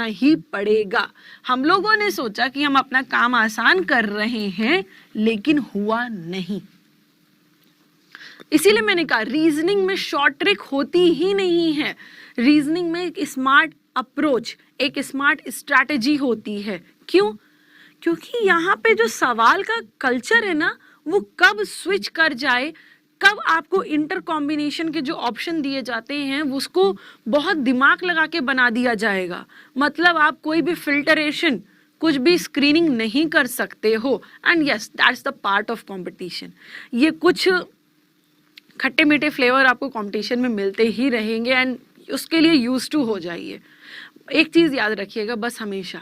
ही पड़ेगा। हम लोगों ने सोचा कि हम अपना काम आसान कर रहे हैं, लेकिन हुआ नहीं। इसीलिए मैंने कहा रीजनिंग में शॉर्ट ट्रिक होती ही नहीं है। रीजनिंग में एक स्मार्ट अप्रोच, एक स्मार्ट स्ट्रैटेजी होती है। क्यों? क्योंकि यहाँ पे जो सवाल का कल्चर है ना, वो कब स्विच कर जाए, कब आपको इंटर कॉम्बिनेशन के जो ऑप्शन दिए जाते हैं उसको बहुत दिमाग लगा के बना दिया जाएगा। मतलब आप कोई भी फिल्टरेशन, कुछ भी स्क्रीनिंग नहीं कर सकते हो। And yes, that's the part of competition. ये कुछ खट्टे मीठे फ्लेवर आपको कंपटीशन में मिलते ही रहेंगे एंड उसके लिए यूज टू हो जाइए। एक चीज याद रखिएगा बस हमेशा,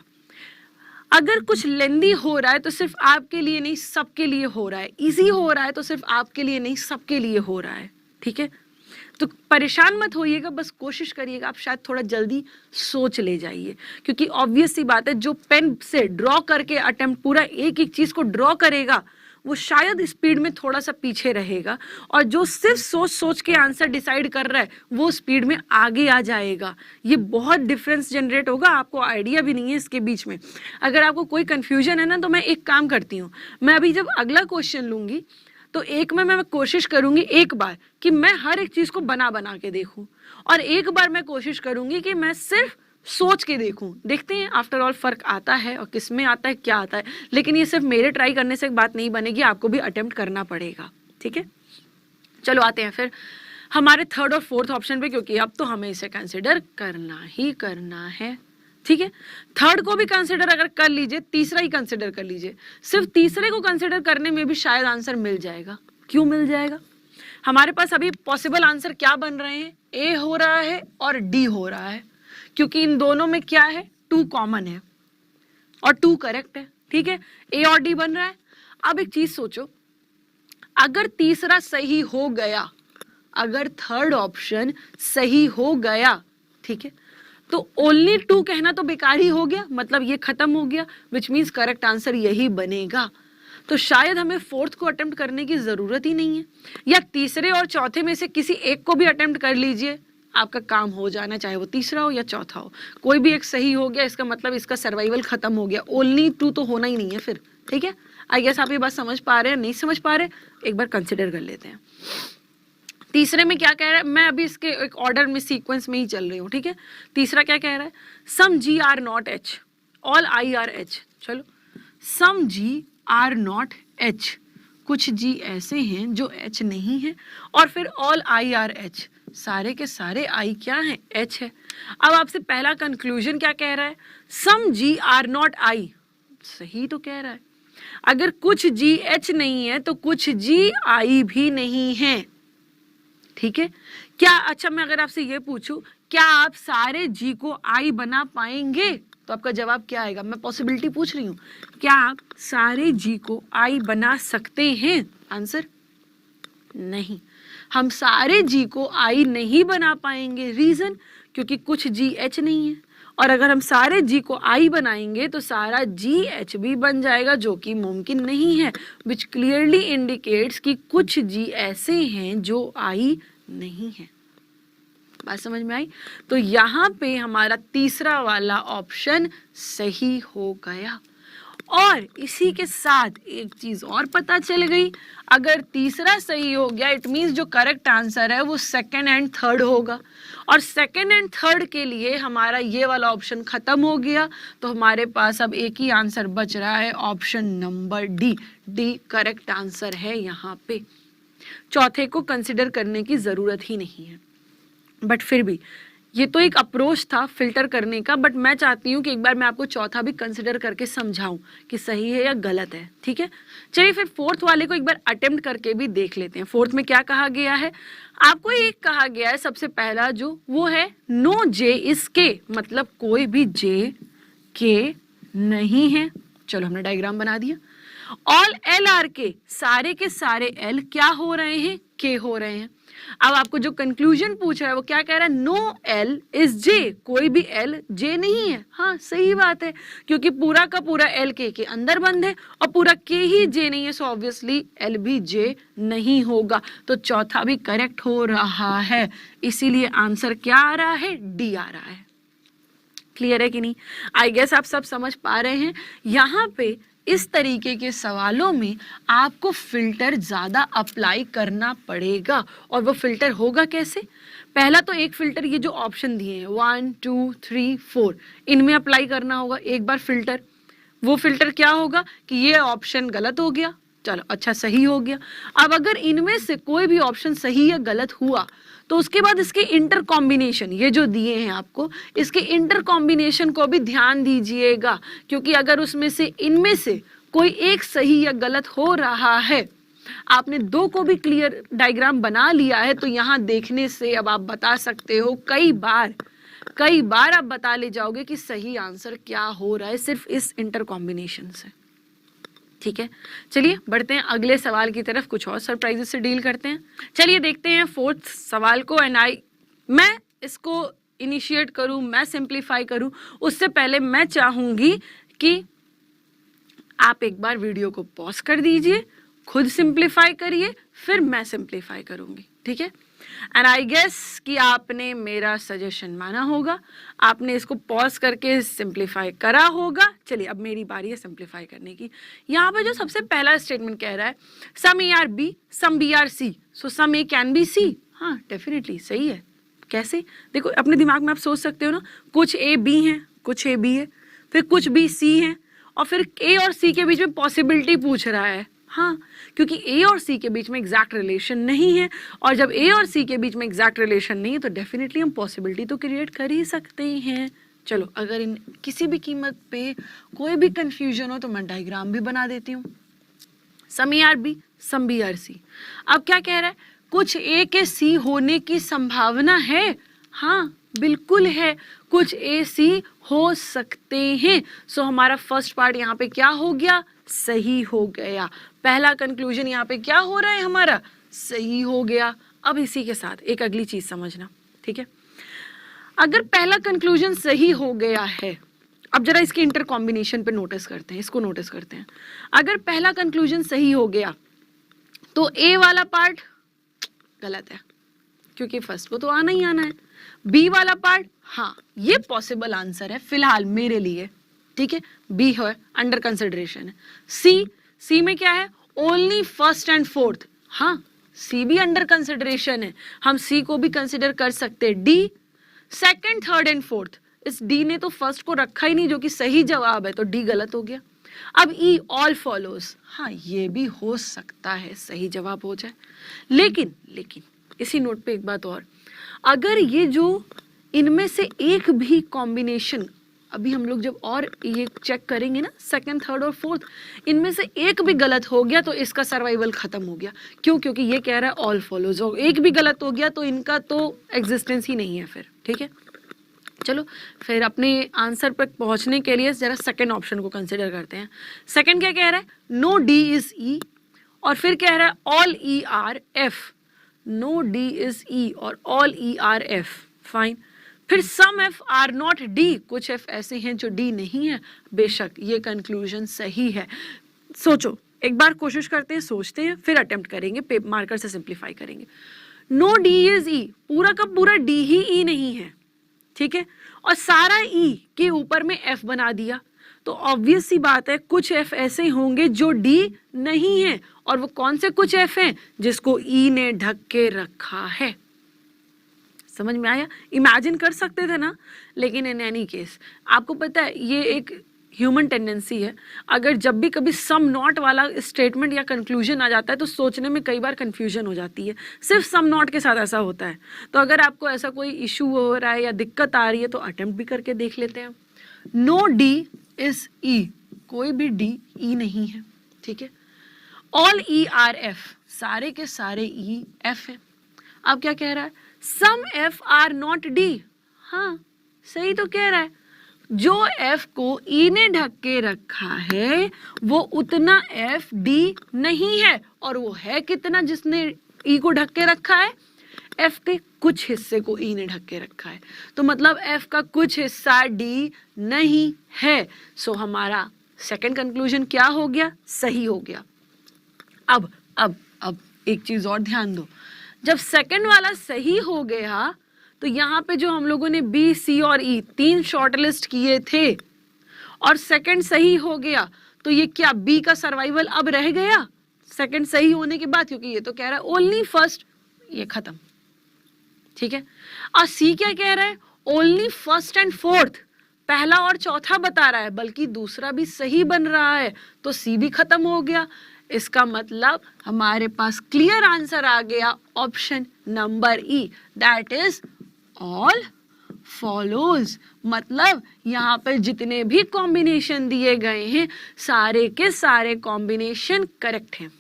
अगर कुछ लेंदी हो रहा है तो सिर्फ आपके लिए नहीं सबके लिए हो रहा है। इजी हो रहा है तो सिर्फ आपके लिए नहीं सबके लिए हो रहा है। ठीक है, तो परेशान मत होइएगा, बस कोशिश करिएगा आप शायद थोड़ा जल्दी सोच ले जाइए। क्योंकि ऑब्वियस सी बात है, जो पेन से ड्रॉ करके अटेम्प्ट पूरा एक एक चीज को ड्रॉ करेगा वो शायद स्पीड में थोड़ा सा पीछे रहेगा, और जो सिर्फ सोच सोच के आंसर डिसाइड कर रहा है वो स्पीड में आगे आ जाएगा। ये बहुत डिफरेंस जनरेट होगा, आपको आइडिया भी नहीं है इसके बीच में। अगर आपको कोई कंफ्यूजन है ना, तो मैं एक काम करती हूँ, मैं अभी जब अगला क्वेश्चन लूंगी तो एक में मैं कोशिश करूंगी एक बार कि मैं हर एक चीज को बना बना के देखूं, और एक बार मैं कोशिश करूंगी कि मैं सिर्फ सोच के देखूं। देखते हैं आफ्टर ऑल फर्क आता है और किस में आता है, क्या आता है। लेकिन ये सिर्फ मेरे ट्राई करने से एक बात नहीं बनेगी, आपको भी अटेम्प्ट करना पड़ेगा। ठीक है, चलो आते हैं फिर हमारे थर्ड और फोर्थ ऑप्शन पे, क्योंकि अब तो हमें इसे कंसिडर करना ही करना है। ठीक है, थर्ड को भी कंसिडर अगर कर लीजिए, तीसरा ही कंसिडर कर लीजिए। सिर्फ तीसरे को कंसिडर करने में भी शायद आंसर मिल जाएगा। क्यों मिल जाएगा? हमारे पास अभी पॉसिबल आंसर क्या बन रहे हैं, ए हो रहा है और डी हो रहा है, क्योंकि इन दोनों में क्या है, 2 कॉमन है और 2 करेक्ट है। ठीक है, ए और डी बन रहा है। अब एक चीज सोचो, अगर तीसरा सही हो गया, अगर थर्ड ऑप्शन सही हो गया, ठीक है, तो ओनली 2 कहना तो बेकार ही हो गया, मतलब ये खत्म हो गया, विच मीन्स करेक्ट आंसर यही बनेगा। तो शायद हमें फोर्थ को अटेम्प्ट करने की जरूरत ही नहीं है, या तीसरे और चौथे में से किसी एक को भी अटेम्प्ट कर लीजिए, आपका काम हो जाना, चाहे वो तीसरा हो या चौथा हो। कोई भी एक सही हो गया, इसका मतलब इसका सर्वाइवल खत्म हो गया। ओनली 2 तो होना ही नहीं है फिर। ठीक है, आई गेस आप ये बात समझ पा रहे हैं, नहीं समझ पा रहे एक बार कंसिडर कर लेते हैं। तीसरे में क्या कह रहा है, मैं अभी इसके एक ऑर्डर में सीक्वेंस में ही चल रही हूँ। ठीक है, तीसरा क्या कह रहा है, some G are not H, all I are H. चलो, some G are not H, कुछ जी ऐसे हैं जो एच नहीं है, और फिर ऑल आई आर एच, सारे के सारे आई क्या है, एच है। अब आपसे पहला कंक्लूजन क्या कह रहा है, some G are not I, सही तो कह रहा है। अगर कुछ जी एच नहीं है तो कुछ जी आई भी नहीं है। ठीक है, क्या, अच्छा मैं अगर आपसे ये पूछूं, क्या आप सारे जी को आई बना पाएंगे, तो आपका जवाब क्या आएगा? मैं पॉसिबिलिटी पूछ रही हूं, क्या आप सारे जी को आई बना सकते हैं? आंसर नहीं, हम सारे जी को आई नहीं बना पाएंगे। रीजन, क्योंकि कुछ जी एच नहीं है, और अगर हम सारे जी को आई बनाएंगे तो सारा जी एच भी बन जाएगा, जो कि मुमकिन नहीं है, विच क्लियरली इंडिकेट्स कि कुछ जी ऐसे हैं जो आई नहीं है। बात समझ में आई? तो यहाँ पे हमारा तीसरा वाला ऑप्शन सही हो गया। और इसी के साथ एक चीज और पता चल गई, अगर तीसरा सही हो गया इट मीन्स जो करेक्ट आंसर है वो सेकंड एंड थर्ड होगा, और सेकंड एंड थर्ड के लिए हमारा ये वाला ऑप्शन खत्म हो गया। तो हमारे पास अब एक ही आंसर बच रहा है, option number D. D correct answer है यहाँ पे, चौथे को कंसिडर करने की जरूरत ही नहीं है। बट फिर भी ये तो एक अप्रोच था फिल्टर करने का, बट मैं चाहती हूँ कि एक बार मैं आपको चौथा भी कंसिडर करके समझाऊं कि सही है या गलत है। ठीक है, चलिए फिर फोर्थ वाले को एक बार अटेम्प्ट करके भी देख लेते हैं। फोर्थ में क्या कहा गया है, आपको एक कहा गया है सबसे पहला जो वो है नो जे इज के, मतलब कोई भी जे के नहीं है। चलो हमने डायग्राम बना दिया। ऑल एल आर के, सारे के सारे एल क्या हो रहे हैं, के हो रहे हैं। अब आपको जो कंक्लूजन पूछ रहा है वो क्या कह रहा है, नो एल इज जे, कोई भी एल जे नहीं है। हाँ सही बात है, क्योंकि पूरा का पूरा एल के अंदर बंद है और पूरा के ही जे नहीं है, सो ऑब्वियसली एल भी जे नहीं होगा। तो चौथा भी करेक्ट हो रहा है, इसीलिए आंसर क्या आ रहा है, डी आ रहा है। क्लियर है कि नहीं? आई गेस आप सब समझ पा रहे हैं। यहाँ पे इस तरीके के सवालों में आपको फिल्टर ज़्यादा अप्लाई करना पड़ेगा, और वो फिल्टर होगा कैसे? पहला तो एक फिल्टर ये जो ऑप्शन दिए हैं 1 2 3 4 इनमें अप्लाई करना होगा एक बार फिल्टर। वो फिल्टर क्या होगा कि ये ऑप्शन गलत हो गया, चलो अच्छा सही हो गया। अब अगर इनमें से कोई भी ऑप्शन सही या गलत हुआ तो उसके बाद इसके इंटर कॉम्बिनेशन ये जो दिए हैं आपको, इसके इंटर कॉम्बिनेशन को भी ध्यान दीजिएगा, क्योंकि अगर उसमें से इनमें से कोई एक सही या गलत हो रहा है, आपने दो को भी क्लियर डायग्राम बना लिया है, तो यहाँ देखने से अब आप बता सकते हो कई बार आप बता ले जाओगे कि सही आंसर क्या हो रहा है सिर्फ इस इंटर कॉम्बिनेशन से। ठीक है, चलिए बढ़ते हैं अगले सवाल की तरफ, कुछ और सरप्राइजेस से डील करते हैं। चलिए देखते हैं फोर्थ सवाल को। एंड मैं इसको इनिशिएट करूं, मैं सिंप्लीफाई करूं, उससे पहले मैं चाहूंगी कि आप एक बार वीडियो को पॉज कर दीजिए, खुद सिंप्लीफाई करिए, फिर मैं सिंप्लीफाई करूंगी। ठीक है, एंड आई गेस कि आपने मेरा सजेशन माना होगा, आपने इसको पॉज करके सिंप्लीफाई करा होगा। चलिए अब मेरी बारी है सिंप्लीफाई करने की। यहाँ पे जो सबसे पहला स्टेटमेंट कह रहा है some A are B some B are C, so some A can be C. हाँ डेफिनेटली सही है। कैसे? देखो अपने दिमाग में आप सोच सकते हो ना, कुछ ए बी हैं, कुछ ए बी है, फिर कुछ बी सी है, और फिर ए और सी के बीच में पॉसिबिलिटी पूछ रहा है। हाँ, क्योंकि ए और सी के बीच में एग्जैक्ट रिलेशन नहीं है, और जब ए और सी के बीच में एग्जैक्ट रिलेशन नहीं है तो डेफिनेटली हम पॉसिबिलिटी तो क्रिएट कर ही सकते हैं। चलो अगर इन किसी भी कीमत पे कोई भी कंफ्यूजन हो तो मैं डायग्राम भी बना देती हूँ। Some A are B some B are C. अब क्या कह रहा है? कुछ ए के सी होने की संभावना है। हाँ बिल्कुल है, कुछ ए सी हो सकते हैं। सो हमारा फर्स्ट पार्ट यहाँ पे क्या हो गया? सही हो गया। पहला कंक्लूजन यहाँ पे क्या हो रहा है हमारा? सही हो गया। अब इसी के साथ एक अगली चीज समझना, ठीक है? अगर पहला कंक्लूजन सही हो गया है, अब जरा इसके इंटर कॉम्बिनेशन पे नोटिस करते हैं, इसको नोटिस करते हैं। अगर पहला कंक्लूजन सही हो गया तो ए वाला पार्ट गलत है, क्योंकि फर्स्ट को तो आना ही आना है। बी वाला पार्ट हाँ ये पॉसिबल आंसर है फिलहाल मेरे लिए, ठीक है? बी है, अंडर कंसिडरेशन है। सी में क्या है? Only first and fourth. हाँ सी भी अंडर कंसिडरेशन है, हम सी को भी कंसिडर कर सकते हैं। D second third and fourth, इस डी ने तो फर्स्ट को रखा ही नहीं जो कि सही जवाब है, तो डी गलत हो गया। अब ई ऑल फॉलोज, हाँ ये भी हो सकता है सही जवाब हो जाए। लेकिन इसी नोट पे एक बात और, अगर ये जो इनमें से एक भी कॉम्बिनेशन, अभी हम लोग जब और ये चेक करेंगे ना सेकंड थर्ड और फोर्थ, इनमें से एक भी गलत हो गया तो इसका सर्वाइवल खत्म हो गया। क्यों? क्योंकि ये कह रहा है ऑल फॉलोज, और एक भी गलत हो गया तो इनका तो एग्जिस्टेंस ही नहीं है फिर। ठीक है, चलो फिर अपने आंसर पर पहुंचने के लिए जरा सेकंड ऑप्शन को कंसिडर करते हैं। सेकंड क्या कह रहा है? नो डी इज ई, और फिर कह रहा है all E are F. No D is E और all E are F, fine. फिर some F are not D, कुछ एफ ऐसे हैं जो डी नहीं है। बेशक ये कंक्लूजन सही है। सोचो एक बार, कोशिश करते हैं, सोचते हैं, फिर अटेम्प्ट करेंगे, पेपर मार्कर से सिंप्लीफाई करेंगे। नो डी इज ई, पूरा का पूरा डी ही ई नहीं है, ठीक है? और सारा ई के ऊपर में एफ बना दिया, तो ऑब्वियस सी बात है कुछ एफ ऐसे होंगे जो डी नहीं है। और वो कौन से कुछ एफ हैं? जिसको ई ने ढक के रखा है। समझ में आया? इमेजिन कर सकते थे ना, लेकिन इन एनी केस आपको पता है ये एक ह्यूमन टेंडेंसी है, अगर जब भी कभी सम नॉट वाला स्टेटमेंट या कंक्लूजन आ जाता है तो सोचने में कई बार कंफ्यूजन हो जाती है। सिर्फ सम नॉट के साथ ऐसा होता है। तो अगर आपको ऐसा कोई इशू हो रहा है या दिक्कत आ रही है तो अटेम्प्ट भी करके देख लेते हैं। नो डी इज ई, कोई भी डी ई नहीं है, ठीक है? ऑल ई आर एफ, सारे के सारे ई एफ है। अब क्या कह रहा है? सम एफ आर नॉट डी, हाँ सही तो कह रहा है। जो एफ को ई ने ढक के रखा है वो उतना एफ डी नहीं है, और वो है कितना जिसने ई को ढक के रखा है? एफ के कुछ हिस्से को ई ने ढक के रखा है, तो मतलब एफ का कुछ हिस्सा डी नहीं है। सो हमारा सेकंड कंक्लूजन क्या हो गया? सही हो गया। अब एक चीज और ध्यान दो, जब सेकंड वाला सही हो गया तो यहाँ पे जो हम लोगों ने बी, सी और ई 3 शॉर्टलिस्ट किए थे और सेकंड सही हो गया, तो ये क्या बी का सर्वाइवल अब रह गया सेकंड सही होने के बाद, क्योंकि ये तो कह रहा है ओनली फर्स्ट, ये खत्म, ठीक है। और सी क्या कह रहा है, ओनली फर्स्ट एंड फोर्थ, पहला और चौथा बता रहा है, बल्कि दूसरा भी सही बन रहा है, तो सी भी खत्म हो गया। इसका मतलब हमारे पास क्लियर आंसर आ गया option number E, that is all follows. मतलब यहाँ पर जितने भी कॉम्बिनेशन दिए गए हैं सारे के सारे कॉम्बिनेशन करेक्ट हैं।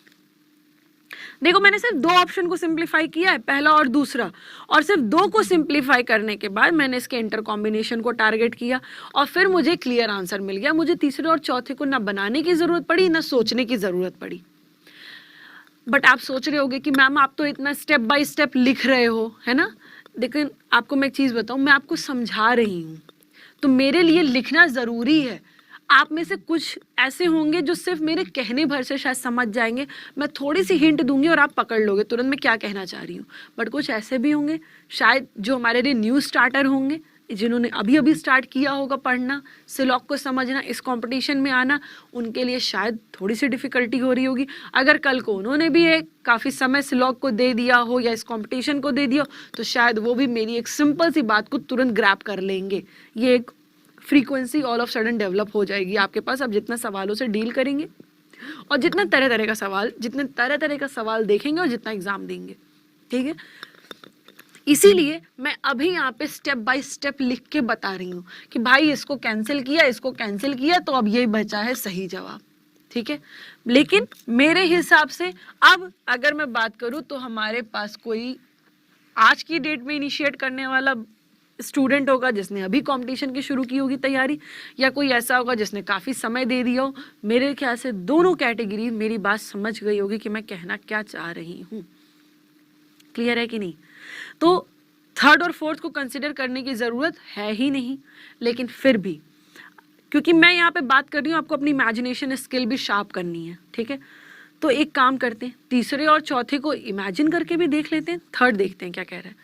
देखो मैंने सिर्फ 2 ऑप्शन को सिंप्लीफाई किया है, पहला और दूसरा, और सिर्फ 2 को सिंप्लीफाई करने के बाद मैंने इसके इंटर कॉम्बिनेशन को टारगेट किया और फिर मुझे क्लियर आंसर मिल गया। मुझे तीसरे और चौथे को ना बनाने की जरूरत पड़ी ना सोचने की जरूरत पड़ी। बट आप सोच रहे होगे कि मैम आप तो इतना स्टेप बाय स्टेप लिख रहे हो, है ना। लेकिन आपको मैं एक चीज बताऊं, मैं आपको समझा रही हूं, तो मेरे लिए लिखना जरूरी है। आप में से कुछ ऐसे होंगे जो सिर्फ मेरे कहने भर से शायद समझ जाएंगे, मैं थोड़ी सी हिंट दूंगी और आप पकड़ लोगे तुरंत मैं क्या कहना चाह रही हूँ। बट कुछ ऐसे भी होंगे शायद जो हमारे लिए न्यू स्टार्टर होंगे, जिन्होंने अभी अभी स्टार्ट किया होगा पढ़ना, सिलॉक को समझना, इस कंपटीशन में आना, उनके लिए शायद थोड़ी सी डिफिकल्टी हो रही होगी। अगर कल को उन्होंने भी एक काफ़ी समय सिलॉक को दे दिया हो या इस कंपटीशन को दे दिया हो, तो शायद वो भी मेरी एक सिंपल सी बात को तुरंत ग्रैब कर लेंगे। ये एक frequency all of sudden develop हो जाएगी आपके पास। आप जितना सवालों से डील करेंगे और जितने तरह तरह का सवाल देखेंगे और जितना एग्जाम देंगे, ठीक है। इसीलिए मैं अभी यहाँ पे स्टेप बाय स्टेप लिख के बता रही हूँ कि भाई इसको कैंसिल किया तो अब यही बचा है सही जवाब, ठीक है। लेकिन मेरे हिसाब से अब अगर मैं बात करूँ तो हमारे पास कोई आज की डेट में इनिशिएट करने वाला स्टूडेंट होगा जिसने अभी कंपटीशन की शुरू की होगी तैयारी, या कोई ऐसा होगा जिसने काफ़ी समय दे दिया हो। मेरे ख्याल से दोनों कैटेगरी मेरी बात समझ गई होगी कि मैं कहना क्या चाह रही हूँ। क्लियर है कि नहीं। तो थर्ड और फोर्थ को कंसिडर करने की ज़रूरत है ही नहीं, लेकिन फिर भी क्योंकि मैं यहाँ पे बात कर रही हूँ, आपको अपनी इमेजिनेशन स्किल भी शार्प करनी है, ठीक है। तो एक काम करते हैं, तीसरे और चौथे को इमेजिन करके भी देख लेते हैं, थर्ड देखते हैं क्या कह रहा है।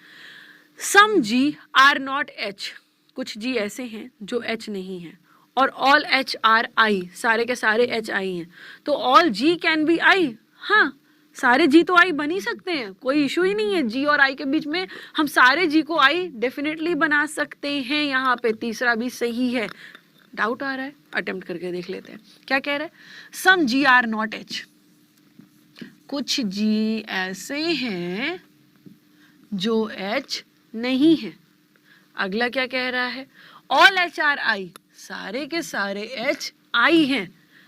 Some G are not H, कुछ जी ऐसे हैं जो एच नहीं है, और ऑल एच आर आई, सारे के सारे एच आई हैं, तो all G can be I. हाँ, सारे जी तो आई बन ही सकते हैं, कोई इशू ही नहीं है। जी और आई के बीच में हम सारे जी को आई डेफिनेटली बना सकते हैं। यहाँ पे तीसरा भी सही है। डाउट आ रहा है, अटेम्प्ट करके देख लेते हैं क्या कह रहा है। Some G are not H, कुछ जी ऐसे हैं जो एच नहीं है। अगला क्या कह रहा है, ऑल एच आर आई, सारे के सारे एच आई हैं।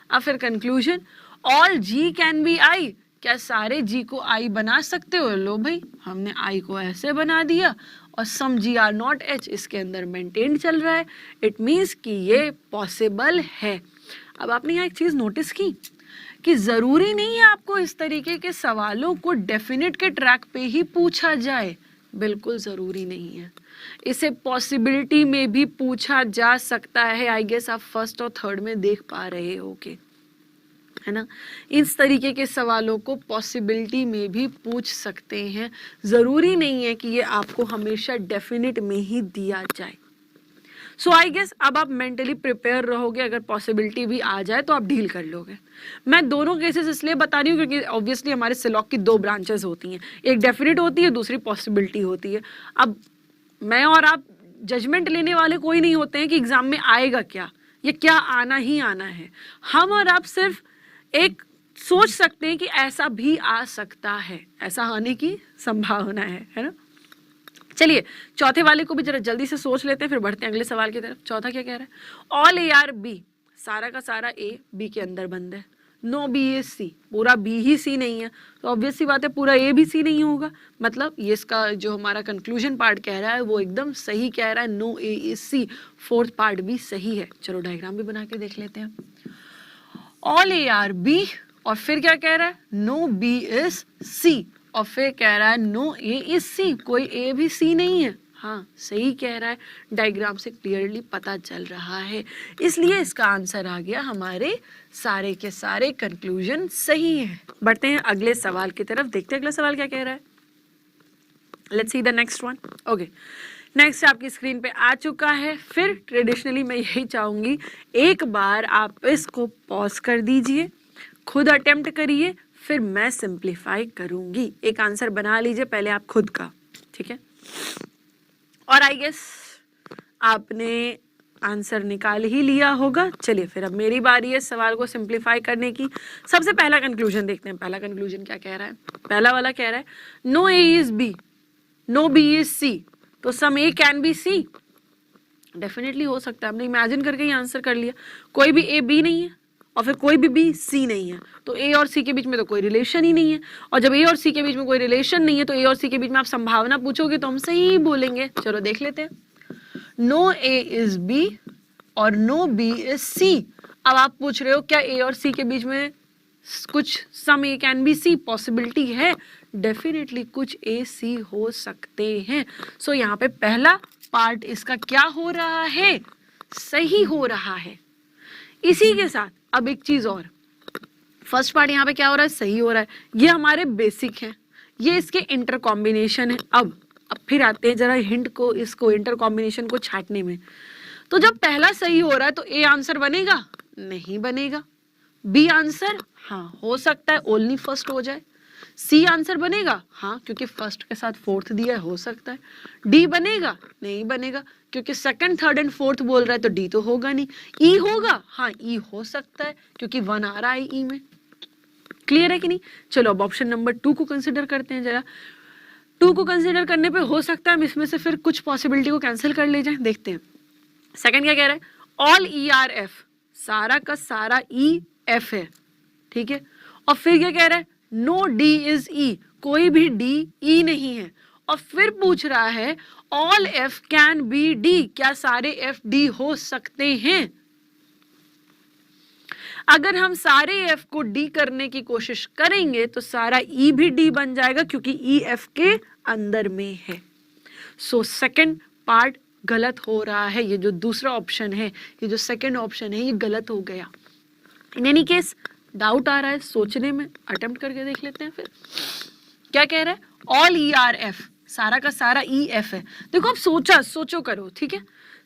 अब फिर conclusion, all G can be I, क्या सारे जी को आई बना सकते हो। लो भाई, हमने आई को ऐसे बना दिया और सम जी आर नॉट एच इसके अंदर मेंटेन चल रहा है। इट मीन्स कि ये पॉसिबल है। अब आपने यहाँ एक चीज नोटिस की कि जरूरी नहीं है आपको इस तरीके के सवालों को डेफिनेट के ट्रैक पे ही पूछा जाए, बिल्कुल जरूरी नहीं है। इसे पॉसिबिलिटी में भी पूछा जा सकता है। आई गेस आप फर्स्ट और थर्ड में देख पा रहे होगे, है ना। इस तरीके के सवालों को पॉसिबिलिटी में भी पूछ सकते हैं, जरूरी नहीं है कि ये आपको हमेशा डेफिनेट में ही दिया जाए। सो आई गेस अब आप मेंटली प्रिपेयर रहोगे, अगर पॉसिबिलिटी भी आ जाए तो आप डील कर लोगे। मैं दोनों केसेस इसलिए बता रही हूँ क्योंकि ऑब्वियसली हमारे सिलॉक की 2 ब्रांचेस होती हैं, एक डेफिनेट होती है, दूसरी पॉसिबिलिटी होती है। अब मैं और आप जजमेंट लेने वाले कोई नहीं होते हैं कि एग्जाम में आएगा क्या, ये क्या आना ही आना है। हम और आप सिर्फ एक सोच सकते हैं कि ऐसा भी आ सकता है, ऐसा आने की संभावना है ना। चलिए चौथे वाले को भी जरा जल्दी से सोच लेते हैं, फिर बढ़ते हैं अगले सवाल की तरफ। चौथा क्या कह रहा है, ऑल ए आर बी, सारा का सारा ए बी के अंदर बंद है। नो बी इज सी, पूरा बी ही सी नहीं है, तो ऑब्वियस सी बात है पूरा ए भी सी नहीं होगा। मतलब ये इसका जो हमारा कंक्लूजन पार्ट कह रहा है वो एकदम सही कह रहा है, no A is C. Fourth part भी सही है। चलो डायग्राम भी बना के देख लेते हैं। ऑल ए आर बी, और फिर क्या कह रहा है, नो बी इज सी, और फिर कह रहा है नो ए इज सी, कोई ए भी सी नहीं है। हाँ सही कह रहा है, डायग्राम से क्लियरली पता चल रहा है, इसलिए इसका आंसर आ गया हमारे सारे के सारे कंक्लूजन सही है। बढ़ते हैं अगले सवाल की तरफ, देखते हैं अगला सवाल क्या कह रहा है। Let's see the next one. Okay, next आपकी स्क्रीन पे आ चुका है। फिर ट्रेडिशनली मैं यही चाहूंगी, एक बार आप इसको पॉज कर दीजिए, खुद अटेम्प्ट करिए, फिर मैं सिंप्लीफाई करूंगी। एक आंसर बना लीजिए पहले आप खुद का, ठीक है। और आई गेस आपने आंसर निकाल ही लिया होगा। चलिए फिर अब मेरी बारी है सवाल को सिंप्लीफाई करने की। सबसे पहला कंक्लूजन देखते हैं। पहला कंक्लूजन क्या कह रहा है? पहला वाला कह रहा है no A is B, no B is C, तो some A can be C. Definitely हो सकता है, हमने इमेजिन करके ही आंसर कर लिया। कोई भी ए बी नहीं है और फिर कोई भी बी सी नहीं है, तो ए और सी के बीच में तो कोई रिलेशन ही नहीं है। और जब ए और सी के बीच में कोई रिलेशन नहीं है तो ए और सी के बीच में आप संभावना पूछोगे तो हम सही बोलेंगे। चलो देख लेते हैं। नो ए इज बी और नो बी इज सी। अब आप पूछ रहे हो क्या ए और सी के बीच में कुछ सम A can be C possibility है? डेफिनेटली कुछ ए सी हो सकते हैं। सो यहाँ पे पहला पार्ट इसका क्या हो रहा है? सही हो रहा है। इसी के साथ अब एक चीज और, फर्स्ट पार्ट यहाँ पे क्या हो रहा है? सही हो रहा है। ये हमारे बेसिक हैं, ये इसके इंटर कॉम्बिनेशन है। अब फिर आते हैं जरा हिंट को, इसको इंटर कॉम्बिनेशन को छाटने में। तो जब पहला सही हो रहा है तो ए आंसर बनेगा? नहीं बनेगा। बी आंसर हाँ हो सकता है, ओनली फर्स्ट हो जाए। सी आंसर बनेगा? हाँ, क्योंकि फर्स्ट के साथ फोर्थ दिया है, हो सकता है। डी बनेगा? नहीं बनेगा, क्योंकि सेकंड थर्ड एंड फोर्थ बोल रहा है तो डी तो होगा नहीं। ई होगा? हाँ ई हो सकता है, क्योंकि 1 आ रहा है ई में। क्लियर है कि नहीं? चलो अब ऑप्शन नंबर 2 को कंसिडर करते हैं जरा। 2 को कंसिडर करने पे हो सकता है हम इसमें से फिर कुछ पॉसिबिलिटी को कैंसिल कर ले जाए। देखते हैं सेकंड क्या कह रहा है। ऑल ई आर एफ, सारा का सारा ई एफ है, ठीक है। और फिर क्या कह रहा है? नो डी इज ई, कोई भी डी ई नहीं है। और फिर पूछ रहा है all F can be D, क्या सारे एफ डी हो सकते हैं? अगर हम सारे एफ को डी करने की कोशिश करेंगे तो सारा ई भी डी बन जाएगा, क्योंकि ई एफ के अंदर में है। सो सेकंड पार्ट गलत हो रहा है। ये जो दूसरा ऑप्शन है, ये जो सेकंड ऑप्शन है, ये गलत हो गया। इन एनी केस डाउट आ रहा है सोचने में, अटेम्प्ट करके देख लेते हैं। फिर क्या कह रहा है? ऑल ई आर एफ, सारा का सारा ई एफ है। देखो अब सोचो करो, ठीक है।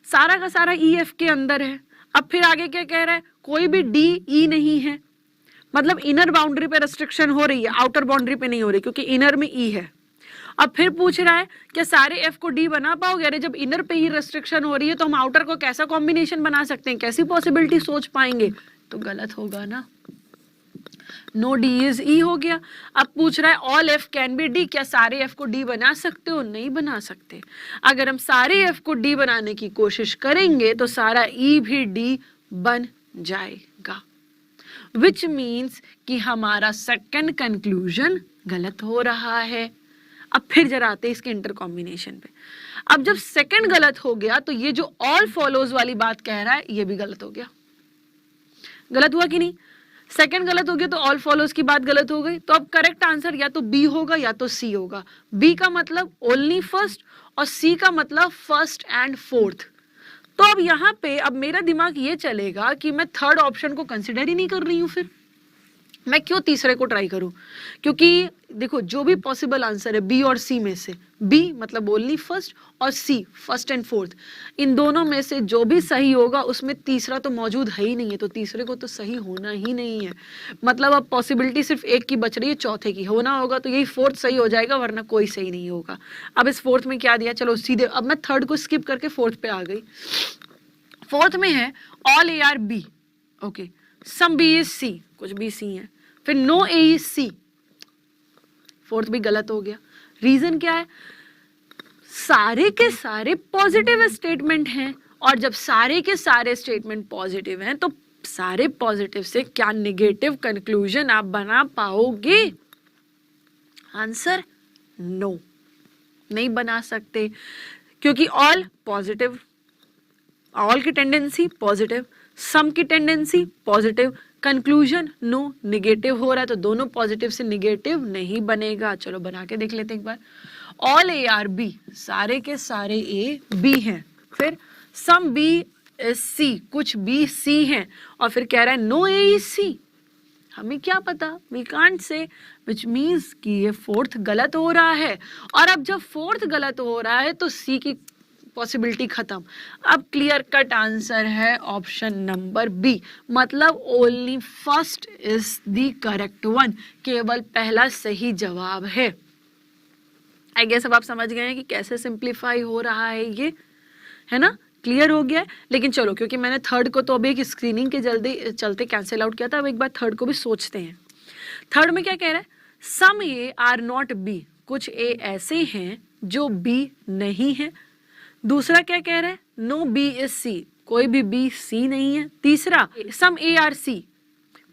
सारा का सारा ई एफ के अंदर है। अब फिर आगे क्या कह रहा है? कोई भी डी ई नहीं है, मतलब इनर बाउंड्री पे रेस्ट्रिक्शन हो रही है, आउटर बाउंड्री पे नहीं हो रही, क्योंकि इनर में ई है। अब फिर पूछ रहा है क्या सारे एफ को डी बना पाओगे? अरे जब इनर पे ही रेस्ट्रिक्शन हो रही है तो हम आउटर को कैसा कॉम्बिनेशन बना सकते हैं, कैसी पॉसिबिलिटी सोच पाएंगे? तो गलत होगा ना। नो डी इज ई हो गया। अब पूछ रहा है all F can be D, क्या सारे एफ को डी बना सकते हो? नहीं बना सकते। अगर हम सारे एफ को डी बनाने की कोशिश करेंगे तो सारा ई भी डी बन जाएगा, विच मीन्स कि हमारा सेकंड कंक्लूजन गलत हो रहा है। अब फिर जरा आते हैं इसके इंटर कॉम्बिनेशन पे। अब जब सेकंड गलत हो गया तो ये जो ऑल फॉलोज वाली बात कह रहा है ये भी गलत हो गया। गलत हुआ कि नहीं? सेकंड गलत हो गया तो ऑल फॉलोज की बात गलत हो गई। तो अब करेक्ट आंसर या तो बी होगा या तो सी होगा। बी का मतलब ओनली फर्स्ट और सी का मतलब फर्स्ट एंड फोर्थ। तो अब यहाँ पे अब मेरा दिमाग ये चलेगा कि मैं थर्ड ऑप्शन को कंसिडर ही नहीं कर रही हूँ, फिर मैं क्यों तीसरे को ट्राई करूं? क्योंकि देखो जो भी पॉसिबल आंसर है बी और सी में से, बी मतलब ओनली फर्स्ट और सी फर्स्ट एंड फोर्थ, इन दोनों में से जो भी सही होगा उसमें तीसरा तो मौजूद है ही नहीं है, तो तीसरे को तो सही होना ही नहीं है। मतलब अब पॉसिबिलिटी सिर्फ एक की बच रही है, चौथे की होना होगा, तो यही फोर्थ सही हो जाएगा, वरना कोई सही नहीं होगा। अब इस फोर्थ में क्या दिया? चलो सीधे अब मैं थर्ड को स्किप करके फोर्थ पे आ गई। फोर्थ में है all A are B, okay, some B is C, कुछ भी सी है, फिर no A is C. Fourth भी गलत हो गया। रीजन क्या है? सारे के सारे पॉजिटिव स्टेटमेंट हैं, और जब सारे के सारे स्टेटमेंट पॉजिटिव हैं तो सारे पॉजिटिव से क्या नेगेटिव कंक्लूजन आप बना पाओगे? आंसर नो, नहीं बना सकते, क्योंकि ऑल पॉजिटिव, ऑल की टेंडेंसी पॉजिटिव, सम की tendency positive, conclusion no, negative हो रहा है तो दोनों पॉजिटिव से निगेटिव नहीं बनेगा। चलो बना के देख लेते हैं एक बार। ऑल ए आर बी, सारे के सारे ए बी हैं, फिर सम बी सी, कुछ बी सी हैं, और फिर कह रहा है नो ए इज सी। हमें क्या पता, we can't say, which means कि ये फोर्थ गलत हो रहा है। और अब जब फोर्थ गलत हो रहा है तो सी की पॉसिबिलिटी खत्म। अब क्लियर कट आंसर है ऑप्शन नंबर बी, मतलब only first is the correct one, केवल पहला सही जवाब है। आई गेस अब आप समझ गए हैं कि कैसे सिंप्लीफाई हो रहा है ये, है ना, क्लियर हो गया है। लेकिन चलो, क्योंकि मैंने थर्ड को तो अभी एक स्क्रीनिंग के जल्दी चलते कैंसिल आउट किया था, अब एक बार थर्ड को भी सोचते हैं। थर्ड में क्या कह रहा है, some A are not be, कुछ ए ऐसे हैं जो बी नहीं है। दूसरा क्या कह रहा है, नो बी इज सी, कोई भी बी सी नहीं है। तीसरा, सम ए आर सी,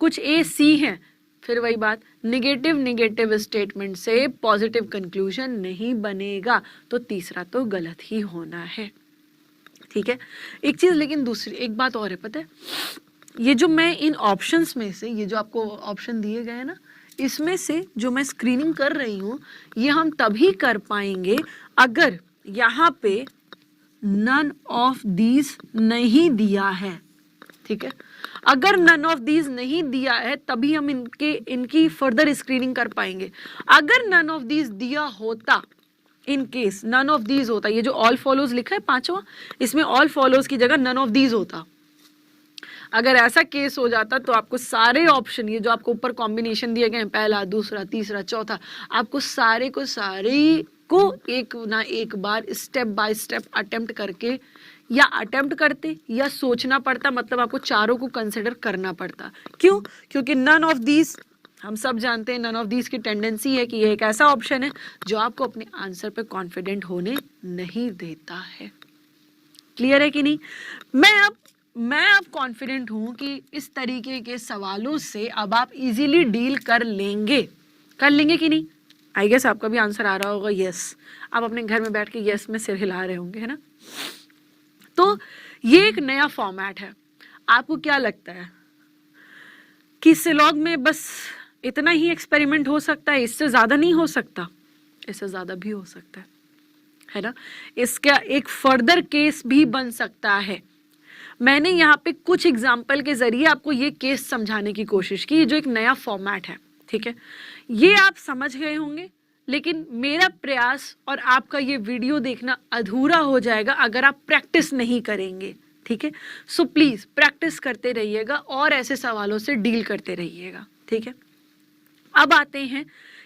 कुछ ए सी हैं। फिर वही बात, निगेटिव स्टेटमेंट से पॉजिटिव कंक्लूजन नहीं बनेगा, तो तीसरा तो गलत ही होना है। ठीक है, एक चीज, लेकिन दूसरी एक बात और है, पता है, ये जो मैं इन ऑप्शंस में से, ये जो आपको ऑप्शन दिए गए हैं ना, इसमें से जो मैं स्क्रीनिंग कर रही हूं, ये हम तभी कर पाएंगे अगर यहाँ पे नन ऑफ दीज नहीं दिया है। ठीक है, अगर नन ऑफ दीज नहीं दिया है तभी हम इनकी फर्दर स्क्रीनिंग कर पाएंगे। अगर नन ऑफ दीज दिया होता, in case none of these होता, ये जो ऑल फॉलोज लिखा है पांचवा, इसमें ऑल फॉलोज की जगह नन ऑफ दीज होता, अगर ऐसा केस हो जाता तो आपको सारे ऑप्शन, ये जो आपको ऊपर कॉम्बिनेशन दिए गए हैं, पहला, दूसरा, तीसरा, चौथा, आपको सारे को एक ना एक बार स्टेप बाय स्टेप अटेम्प्ट करके या अटेम्प्ट करते या सोचना पड़ता, मतलब आपको चारों को कंसिडर करना पड़ता। क्यों? क्योंकि नन ऑफ दीज, हम सब जानते हैं, नन ऑफ दीज की टेंडेंसी है कि ये एक ऐसा ऑप्शन है जो आपको अपने आंसर पे कॉन्फिडेंट होने नहीं देता है। क्लियर है कि नहीं? मैं अब कॉन्फिडेंट हूं कि इस तरीके के सवालों से अब आप इजीली डील कर लेंगे कि नहीं? आई गेस आपका भी आंसर आ रहा होगा यस। आप अपने घर में बैठ के यस में सिर हिला रहे होंगे, है ना? तो ये एक नया फॉर्मेट है। आपको क्या लगता है कि सिलॉग में बस इतना ही एक्सपेरिमेंट हो सकता है, इससे ज्यादा नहीं हो सकता? इससे ज्यादा भी हो सकता है ना? इसका एक फर्दर केस भी बन सकता है। मैंने यहाँ पे कुछ एग्जाम्पल के जरिए आपको ये केस समझाने की कोशिश की, जो एक नया फॉर्मेट है। ठीक है, ये आप समझ गए होंगे, लेकिन मेरा प्रयास और आपका ये वीडियो देखना अधूरा हो जाएगा अगर आप प्रैक्टिस नहीं करेंगे। ठीक है, सो प्लीज प्रैक्टिस करते रहिएगा और ऐसे सवालों से डील करते रहिएगा। ठीक है, अब आते हैं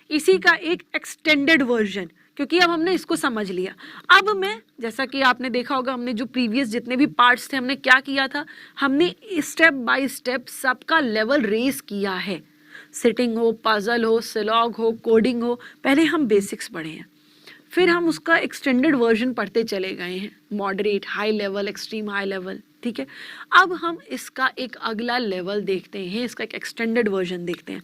इसी का एक एक्सटेंडेड वर्जन, क्योंकि अब हमने इसको समझ लिया। अब मैं, जैसा कि आपने देखा होगा, हमने जो प्रीवियस जितने भी पार्ट्स थे, हमने क्या किया था, हमने स्टेप बाय स्टेप सबका लेवल रेस किया है। सिटिंग हो, पजल हो, सिलॉग हो, कोडिंग हो, पहले हम बेसिक्स पढ़े हैं, फिर हम उसका एक्सटेंडेड वर्जन पढ़ते चले गए हैं, moderate, high level, extreme high level. ठीक है, अब हम इसका एक अगला लेवल देखते हैं, इसका एक एक्सटेंडेड वर्जन देखते हैं।